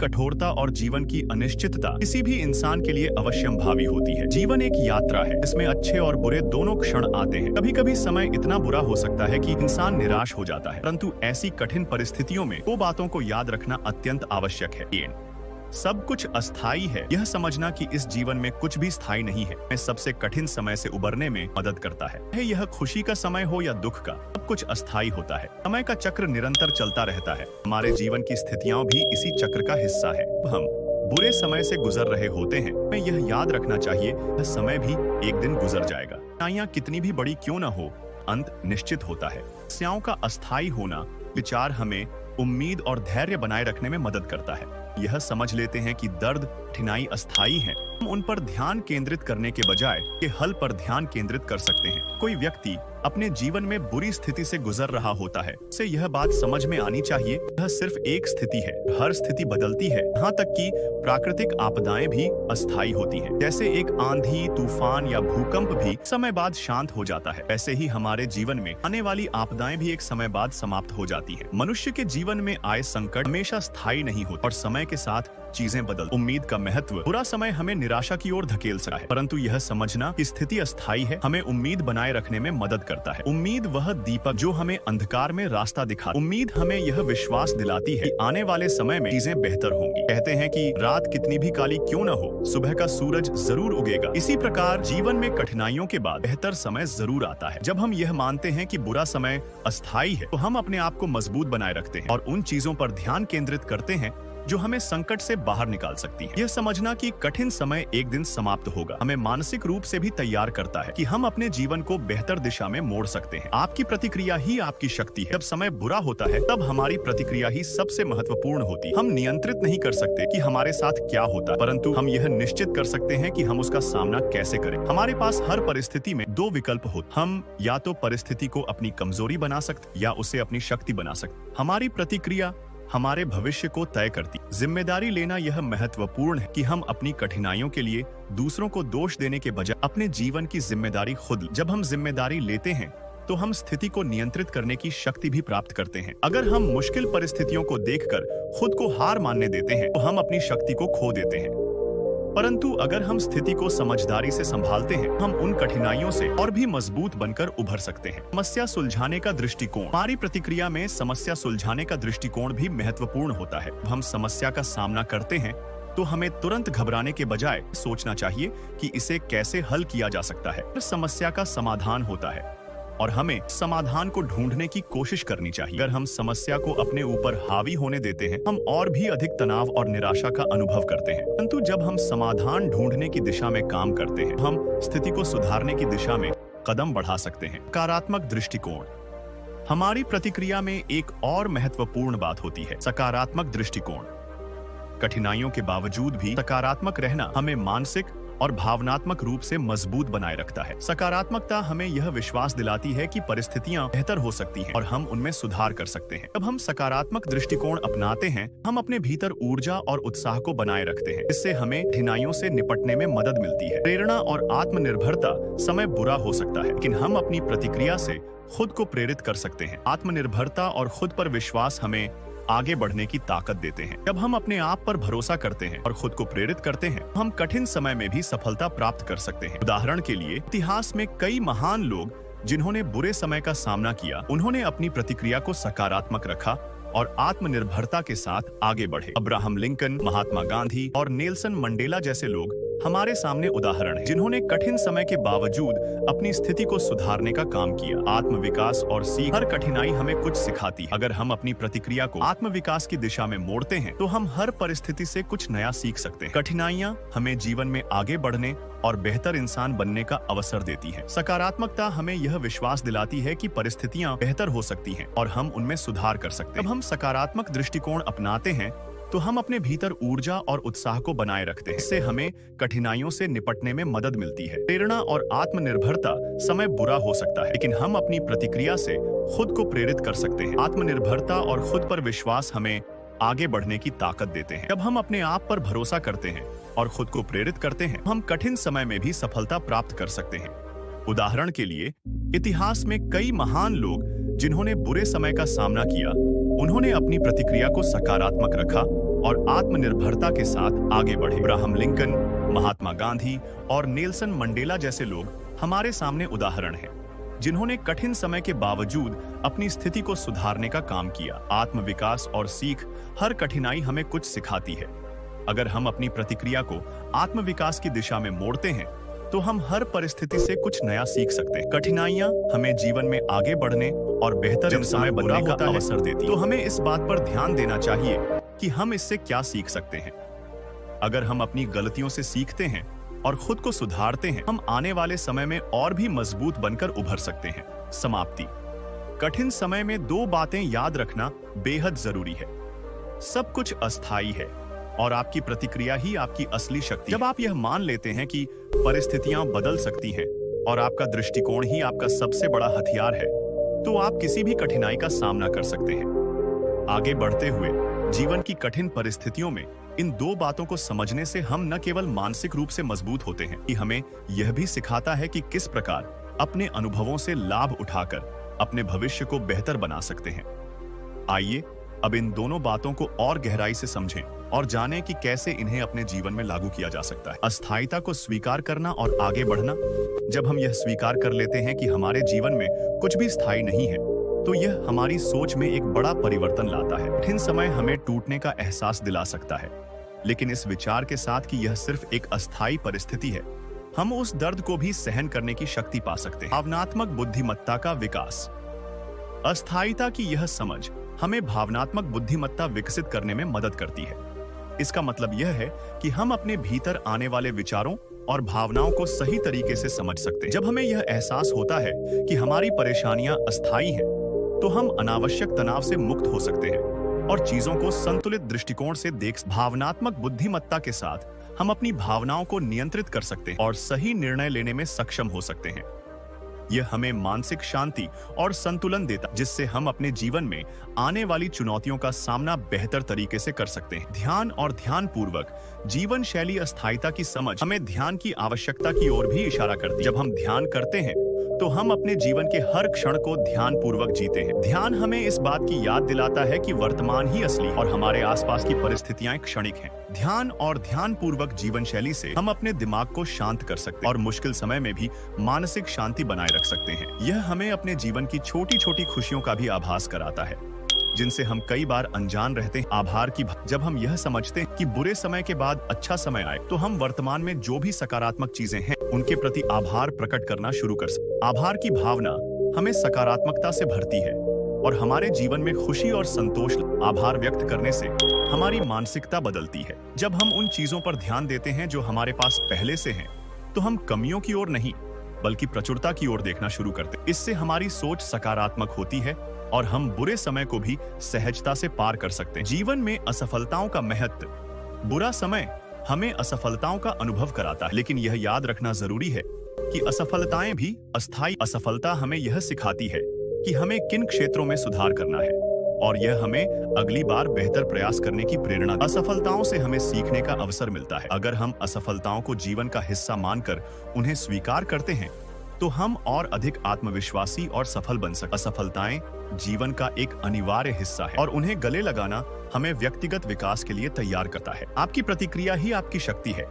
कठोरता और जीवन की अनिश्चितता किसी भी इंसान के लिए अवश्यंभावी होती है। जीवन एक यात्रा है जिसमें अच्छे और बुरे दोनों क्षण आते हैं। कभी कभी समय इतना बुरा हो सकता है कि इंसान निराश हो जाता है, परंतु ऐसी कठिन परिस्थितियों में दो बातों को याद रखना अत्यंत आवश्यक है। सब कुछ अस्थायी है, यह समझना कि इस जीवन में कुछ भी स्थायी नहीं है, हमें सबसे कठिन समय से उबरने में मदद करता है। यह खुशी का समय हो या दुख का, सब कुछ अस्थायी होता है। समय का चक्र निरंतर चलता रहता है। हमारे जीवन की स्थितियां भी इसी चक्र का हिस्सा है। हम बुरे समय से गुजर रहे होते हैं, हमें यह याद रखना चाहिए यह समय भी एक दिन गुजर जाएगा। समस्याएं कितनी भी बड़ी क्यों न हो, अंत निश्चित होता है। समस्याओं का अस्थायी होना विचार हमें उम्मीद और धैर्य बनाए रखने में मदद करता है। यह समझ लेते हैं कि दर्द, कठिनाई अस्थायी है। हम उन पर ध्यान केंद्रित करने के बजाय के हल पर ध्यान केंद्रित कर सकते हैं। कोई व्यक्ति अपने जीवन में बुरी स्थिति से गुजर रहा होता है, उसे यह बात समझ में आनी चाहिए यह सिर्फ एक स्थिति है, हर स्थिति बदलती है। यहाँ तक कि प्राकृतिक आपदाएं भी अस्थायी होती हैं। जैसे एक आंधी, तूफान या भूकंप भी समय बाद शांत हो जाता है, वैसे ही हमारे जीवन में आने वाली आपदाएं भी एक समय बाद समाप्त हो जाती हैं। मनुष्य के जीवन में आए संकट हमेशा स्थायी नहीं होते और समय के साथ चीजें बदल। उम्मीद का महत्व, बुरा समय हमें निराशा की ओर धकेल सकता है, परंतु यह समझना कि स्थिति अस्थायी है हमें उम्मीद बनाए रखने में मदद करता है। उम्मीद वह दीपक जो हमें अंधकार में रास्ता दिखाता है। उम्मीद हमें यह विश्वास दिलाती है कि आने वाले समय में चीजें बेहतर होंगी। कहते हैं कि रात कितनी भी काली क्यों न हो, सुबह का सूरज जरूर उगेगा। इसी प्रकार जीवन में कठिनाइयों के बाद बेहतर समय जरूर आता है। जब हम यह मानते हैं कि बुरा समय अस्थायी है, तो हम अपने आप को मजबूत बनाए रखते हैं और उन चीजों पर ध्यान केंद्रित करते हैं जो हमें संकट से बाहर निकाल सकती है। यह समझना कि कठिन समय एक दिन समाप्त होगा हमें मानसिक रूप से भी तैयार करता है कि हम अपने जीवन को बेहतर दिशा में मोड़ सकते हैं। आपकी प्रतिक्रिया ही आपकी शक्ति है। जब समय बुरा होता है तब हमारी प्रतिक्रिया ही सबसे महत्वपूर्ण होती है। हम नियंत्रित नहीं कर सकते कि हमारे साथ क्या होता है, परंतु हम यह निश्चित कर सकते हैं कि हम उसका सामना कैसे करें। हमारे पास हर परिस्थिति में दो विकल्प होते। हम या तो परिस्थिति को अपनी कमजोरी बना सकते या उसे अपनी शक्ति बना सकते। हमारी प्रतिक्रिया हमारे भविष्य को तय करती। जिम्मेदारी लेना यह महत्वपूर्ण है कि हम अपनी कठिनाइयों के लिए दूसरों को दोष देने के बजाय अपने जीवन की जिम्मेदारी खुद लें। जब हम जिम्मेदारी लेते हैं तो हम स्थिति को नियंत्रित करने की शक्ति भी प्राप्त करते हैं। अगर हम मुश्किल परिस्थितियों को देखकर खुद को हार मानने देते हैं तो हम अपनी शक्ति को खो देते हैं, परंतु अगर हम स्थिति को समझदारी से संभालते हैं, हम उन कठिनाइयों से और भी मजबूत बनकर उभर सकते हैं। समस्या सुलझाने का दृष्टिकोण, हमारी प्रतिक्रिया में समस्या सुलझाने का दृष्टिकोण भी महत्वपूर्ण होता है। हम समस्या का सामना करते हैं तो हमें तुरंत घबराने के बजाय सोचना चाहिए कि इसे कैसे हल किया जा सकता है। समस्या का समाधान होता है और हमें समाधान को ढूंढने की कोशिश करनी चाहिए। अगर हम समस्या को अपने ऊपर हावी होने देते हैं, हम और भी अधिक तनाव और निराशा का अनुभव करते हैं। परंतु जब हम समाधान ढूंढने की दिशा में काम करते हैं, हम स्थिति को सुधारने की दिशा में कदम बढ़ा सकते हैं। सकारात्मक दृष्टिकोण, हमारी प्रतिक्रिया में एक और महत्वपूर्ण बात होती है, सकारात्मक दृष्टिकोण। कठिनाइयों के बावजूद भी सकारात्मक रहना हमें मानसिक और भावनात्मक रूप से मजबूत बनाए रखता है। सकारात्मकता हमें यह विश्वास दिलाती है कि परिस्थितियां बेहतर हो सकती हैं और हम उनमें सुधार कर सकते हैं। जब हम सकारात्मक दृष्टिकोण अपनाते हैं, हम अपने भीतर ऊर्जा और उत्साह को बनाए रखते हैं। इससे हमें कठिनाइयों से निपटने में मदद मिलती है। प्रेरणा और आत्मनिर्भरता, समय बुरा हो सकता है लेकिन हम अपनी प्रतिक्रिया से खुद को प्रेरित कर सकते हैं। आत्मनिर्भरता और खुद पर विश्वास हमें आगे बढ़ने की ताकत देते हैं। जब हम अपने आप पर भरोसा करते हैं और खुद को प्रेरित करते हैं, हम कठिन समय में भी सफलता प्राप्त कर सकते हैं। उदाहरण के लिए इतिहास में कई महान लोग जिन्होंने बुरे समय का सामना किया, उन्होंने अपनी प्रतिक्रिया को सकारात्मक रखा और आत्मनिर्भरता के साथ आगे बढ़े। अब्राहम लिंकन, महात्मा गांधी और नेल्सन मंडेला जैसे लोग हमारे सामने उदाहरण हैं, जिन्होंने कठिन समय के बावजूद अपनी स्थिति को सुधारने का काम किया। आत्मविकास और सीख, हर कठिनाई हमें कुछ सिखाती है। अगर हम अपनी प्रतिक्रिया को आत्मविकास की दिशा में मोड़ते हैं तो हम हर परिस्थिति से कुछ नया सीख सकते हैं। कठिनाइयां हमें जीवन में आगे बढ़ने और बेहतर इंसान बनने का अवसर देती है। सकारात्मकता हमें यह विश्वास दिलाती है कि परिस्थितियां बेहतर हो सकती हैं और हम उनमें सुधार कर सकते हैं। जब हम सकारात्मक दृष्टिकोण अपनाते हैं तो हम अपने भीतर ऊर्जा और उत्साह को बनाए रखते हैं। इससे हमें कठिनाइयों से निपटने में मदद मिलती है। प्रेरणा और आत्मनिर्भरता, समय बुरा हो सकता है लेकिन हम अपनी प्रतिक्रिया से खुद को प्रेरित कर सकते हैं। आत्मनिर्भरता और खुद पर विश्वास हमें आगे बढ़ने की ताकत देते हैं। जब हम अपने आप पर भरोसा करते हैं और खुद को प्रेरित करते हैं, हम कठिन समय में भी सफलता प्राप्त कर सकते हैं। उदाहरण के लिए इतिहास में कई महान लोग जिन्होंने बुरे समय का सामना किया, उन्होंने अपनी प्रतिक्रिया को सकारात्मक रखा और आत्मनिर्भरता के साथ आगे बढ़े। अब्राहम लिंकन, महात्मा गांधी और नेल्सन मंडेला जैसे लोग हमारे सामने उदाहरण हैं, जिन्होंने कठिन समय के बावजूद अपनी स्थिति को सुधारने का काम किया। आत्मविकास और सीख, हर कठिनाई हमें कुछ सिखाती है। अगर हम अपनी प्रतिक्रिया को आत्मविकास की दिशा में मोड़ते हैं तो हम हर परिस्थिति से कुछ नया सीख सकते हैं। कठिनाइयां हमें जीवन में आगे बढ़ने और बेहतर इंसान बनने का अवसर देती हैं। तो हमें इस बात पर ध्यान देना चाहिए कि हम इससे क्या सीख सकते हैं। अगर हम अपनी गलतियों से सीखते हैं और खुद को सुधारते हैं, हम आने वाले समय में और भी मजबूत बनकर उभर सकते हैं। समाप्ति। कठिन समय में 2 बातें याद रखना बेहद जरूरी है। सब कुछ अस्थायी है और आपकी प्रतिक्रिया ही आपकी असली शक्ति। जब आप यह मान लेते हैं कि परिस्थितियां बदल सकती हैं और आपका दृष्टिकोण ही आपका सबसे बड़ा हथियार है, तो आप किसी भी कठिनाई का सामना कर सकते हैं। आगे बढ़ते हुए जीवन की कठिन परिस्थितियों में इन 2 बातों को समझने से हम न केवल मानसिक रूप से मजबूत होते हैं, कि हमें यह भी सिखाता है कि किस प्रकार अपने अनुभवों से लाभ उठाकर अपने भविष्य को बेहतर बना सकते हैं। आइए अब इन दोनों बातों को और गहराई से समझें और जानें कि कैसे इन्हें अपने जीवन में लागू किया जा सकता है। अस्थायीता को स्वीकार करना और आगे बढ़ना। जब हम यह स्वीकार कर लेते हैं कि हमारे जीवन में कुछ भी स्थायी नहीं है, तो यह हमारी सोच में एक बड़ा परिवर्तन लाता है। कठिन समय हमें टूटने का एहसास दिला सकता है, लेकिन इस विचार के साथ कि यह सिर्फ एक अस्थायी परिस्थिति है, हम उस दर्द को भी सहन करने की शक्ति पा सकते हैं। भावनात्मक बुद्धिमत्ता का विकास। अस्थायीता की यह समझ हमें भावनात्मक बुद्धिमत्ता विकसित करने में मदद करती है। इसका मतलब यह है कि हम अपने भीतर आने वाले विचारों और भावनाओं को सही तरीके से समझ सकते हैं। जब हमें यह एहसास होता है कि हमारी परेशानियां अस्थायी हैं, तो हम अनावश्यक तनाव से मुक्त हो सकते हैं और चीजों को संतुलित दृष्टिकोण से देख। भावनात्मक बुद्धिमत्ता के साथ हम अपनी भावनाओं को नियंत्रित कर सकते हैं और सही निर्णय लेने में सक्षम हो सकते हैं। यह हमें मानसिक शांति और संतुलन देता है, जिससे हम अपने जीवन में आने वाली चुनौतियों का सामना बेहतर तरीके से कर सकते हैं। ध्यान और ध्यानपूर्वक जीवन शैली। अस्थायीता की समझ हमें ध्यान की आवश्यकता की ओर भी इशारा करती है। जब हम ध्यान करते हैं तो हम अपने जीवन के हर क्षण को ध्यानपूर्वक जीते हैं। ध्यान हमें इस बात की याद दिलाता है कि वर्तमान ही असली और हमारे आसपास की परिस्थितियां क्षणिक हैं। ध्यान और ध्यानपूर्वक जीवन शैली से हम अपने दिमाग को शांत कर सकते हैं और मुश्किल समय में भी मानसिक शांति बनाए रख सकते हैं। यह हमें अपने जीवन की छोटी छोटी खुशियों का भी आभास कराता है, जिनसे हम कई बार अनजान रहते हैं। आभार की। जब हम यह समझते हैं कि बुरे समय के बाद अच्छा समय आए, तो हम वर्तमान में जो भी सकारात्मक चीजें हैं उनके प्रति आभार प्रकट करना शुरू कर सकते हैं। आभार की भावना हमें सकारात्मकता से भरती है और हमारे जीवन में खुशी और संतोष। आभार व्यक्त करने से हमारी मानसिकता बदलती है। जब हम उन चीजों पर ध्यान देते हैं जो हमारे पास पहले से हैं, तो हम कमियों की ओर नहीं बल्कि प्रचुरता की ओर देखना शुरू करते हैं। इससे हमारी सोच सकारात्मक होती है और हम बुरे समय को भी सहजता से पार कर सकते हैं। जीवन में असफलताओं का महत्व। बुरा समय हमें असफलताओं का अनुभव कराता है, लेकिन यह याद रखना जरूरी है कि असफलताएं भी अस्थायी। असफलता हमें यह सिखाती है कि हमें किन क्षेत्रों में सुधार करना है और यह हमें अगली बार बेहतर प्रयास करने की प्रेरणा। असफलताओं से हमें सीखने का अवसर मिलता है। अगर हम असफलताओं को जीवन का हिस्सा मानकर उन्हें स्वीकार करते हैं, तो हम और अधिक आत्मविश्वासी और सफल बन सकते। असफलताएं जीवन का एक अनिवार्य हिस्सा है और उन्हें गले लगाना हमें व्यक्तिगत विकास के लिए तैयार करता है। आपकी प्रतिक्रिया ही आपकी शक्ति है।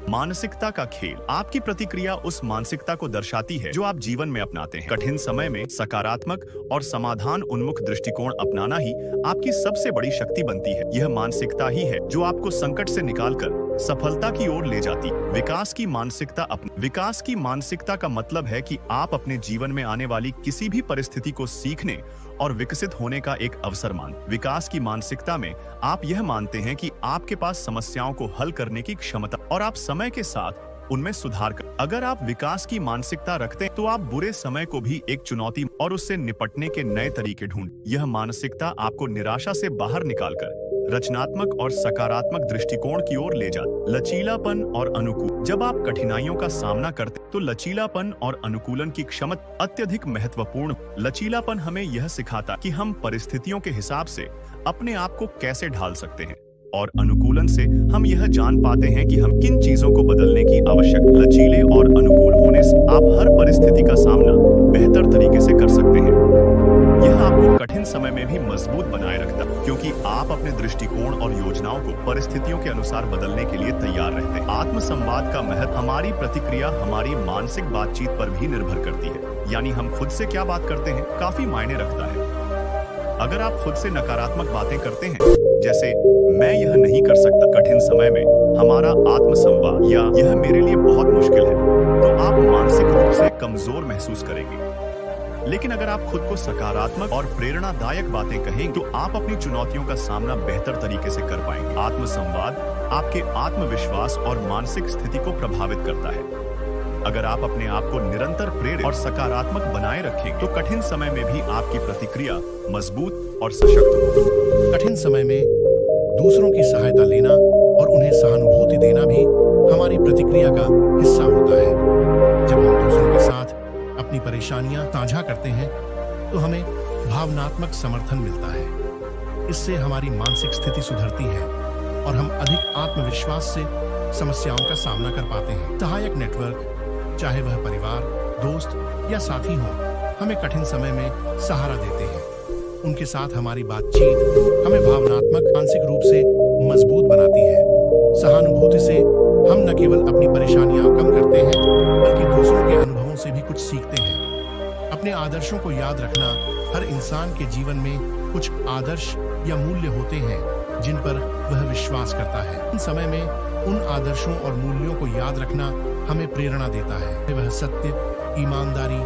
मानसिकता का खेल। आपकी प्रतिक्रिया उस मानसिकता को दर्शाती है जो आप जीवन में अपनाते हैं। कठिन समय में सकारात्मक और समाधान उन्मुख दृष्टिकोण अपनाना ही आपकी सबसे बड़ी शक्ति बनती है। यह मानसिकता ही है जो आपको संकट से निकालकर सफलता की ओर ले जाती। विकास की मानसिकता। विकास की मानसिकता का मतलब है कि आप अपने जीवन में आने वाली किसी भी परिस्थिति को सीखने और विकसित होने का एक अवसर मान। विकास की मानसिकता में आप यह मानते हैं कि आपके पास समस्याओं को हल करने की क्षमता और आप समय के साथ उनमें सुधार कर। अगर आप विकास की मानसिकता रखते हैं, तो आप बुरे समय को भी एक चुनौती और उससे निपटने के नए तरीके ढूंढ। यह मानसिकता आपको निराशा से बाहर निकालकर रचनात्मक और सकारात्मक दृष्टिकोण की ओर ले जाती। लचीलापन और अनुकूल। जब आप कठिनाइयों का सामना करते हैं, तो लचीलापन और अनुकूलन की क्षमता अत्यधिक महत्वपूर्ण। लचीलापन हमें यह सिखाता कि हम परिस्थितियों के हिसाब से अपने आप को कैसे ढाल सकते हैं, और अनुकूलन से हम यह जान पाते हैं कि हम किन चीजों को बदलने की आवश्यकता। लचीले और अनुकूल होने से आप हर परिस्थिति का सामना बेहतर तरीके से कर सकते हैं। यह आपको कठिन कठिन समय में भी मजबूत बनाए रखता है, क्योंकि आप अपने दृष्टिकोण और योजनाओं को परिस्थितियों के अनुसार बदलने के लिए तैयार रहते हैं। आत्म संवाद का महत्व हमारी प्रतिक्रिया हमारी मानसिक बातचीत पर भी निर्भर करती है, यानी हम खुद से क्या बात करते हैं काफी मायने रखता है। अगर आप खुद से नकारात्मक बातें करते हैं, जैसे मैं यह नहीं कर सकता, कठिन समय में हमारा आत्मसंवाद या यह मेरे लिए बहुत मुश्किल है, तो आप मानसिक रूप से कमजोर महसूस करेंगे। लेकिन अगर आप खुद को सकारात्मक और प्रेरणादायक बातें कहेंगे, तो आप अपनी चुनौतियों का सामना बेहतर तरीके से कर पाएंगे। आत्मसंवाद आपके आत्मविश्वास और मानसिक स्थिति को प्रभावित करता है। अगर आप अपने आप को निरंतर प्रेरित और सकारात्मक बनाए रखेंगे, तो कठिन समय में भी आपकी प्रतिक्रिया मजबूत और सशक्त होगी। कठिन समय में दूसरों की सहायता लेना और उन्हें सहानुभूति देना भी हमारी प्रतिक्रिया का हिस्सा होता है। जब हम दूसरों के साथ अपनी परेशानियां साझा करते हैं, तो हमें भावनात्मक समर्थन मिलता है। इससे हमारी मानसिक स्थिति सुधरती है और हम अधिक आत्मविश्वास से समस्याओं का सामना कर पाते हैं। सहायक नेटवर्क, चाहे वह परिवार, दोस्त या साथी हो, हमें कठिन समय में सहारा देते हैं। उनके साथ हमारी बातचीत हमें भावनात्मक मानसिक रूप से मजबूत बनाती है। सहानुभूति से हम न केवल अपनी परेशानियां कम करते हैं, बल्कि दूसरों के अनुभवों से भी कुछ सीखते हैं। अपने आदर्शों को याद रखना, हर इंसान के जीवन में कुछ आदर्श या मूल्य होते हैं जिन पर वह विश्वास करता है। इन समय में उन आदर्शों और मूल्यों को याद रखना हमें प्रेरणा देता है। वह सत्य, ईमानदारी,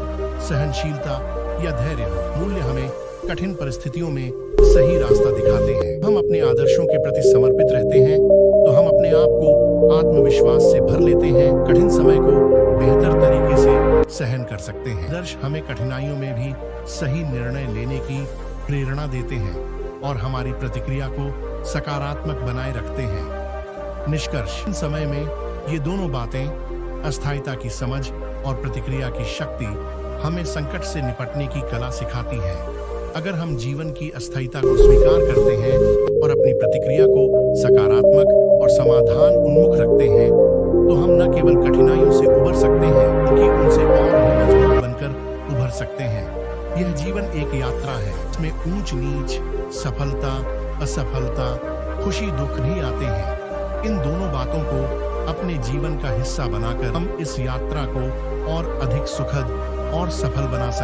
सहनशीलता या धैर्य हो। मूल्य हमें कठिन परिस्थितियों में सही रास्ता दिखाते हैं। हम अपने आदर्शों के प्रति समर्पित रहते हैं, तो हम अपने आप को आत्मविश्वास से भर लेते हैं, कठिन समय को बेहतर तरीके से सहन कर सकते हैं। आदर्श हमें कठिनाइयों में भी सही निर्णय लेने की प्रेरणा देते हैं और हमारी प्रतिक्रिया को सकारात्मक बनाए रखते हैं। निष्कर्ष, इन समय में ये दोनों बातें, अस्थायिता की समझ और प्रतिक्रिया की शक्ति, हमें संकट से निपटने की कला सिखाती है। अगर हम जीवन की अस्थायिता को स्वीकार करते हैं और अपनी प्रतिक्रिया को सकारात्मक और समाधान उन्मुख रखते हैं, तो हम न केवल कठिनाइयों से उबर सकते हैं, बल्कि उनसे और भी मजबूत बनकर उभर सकते हैं। यह जीवन एक यात्रा है, इसमें ऊंच नीच, सफलता, असफलता, खुशी, दुख भी आते हैं। इन दोनों बातों को अपने जीवन का हिस्सा बनाकर हम इस यात्रा को और अधिक सुखद और सफल बना सकते हैं।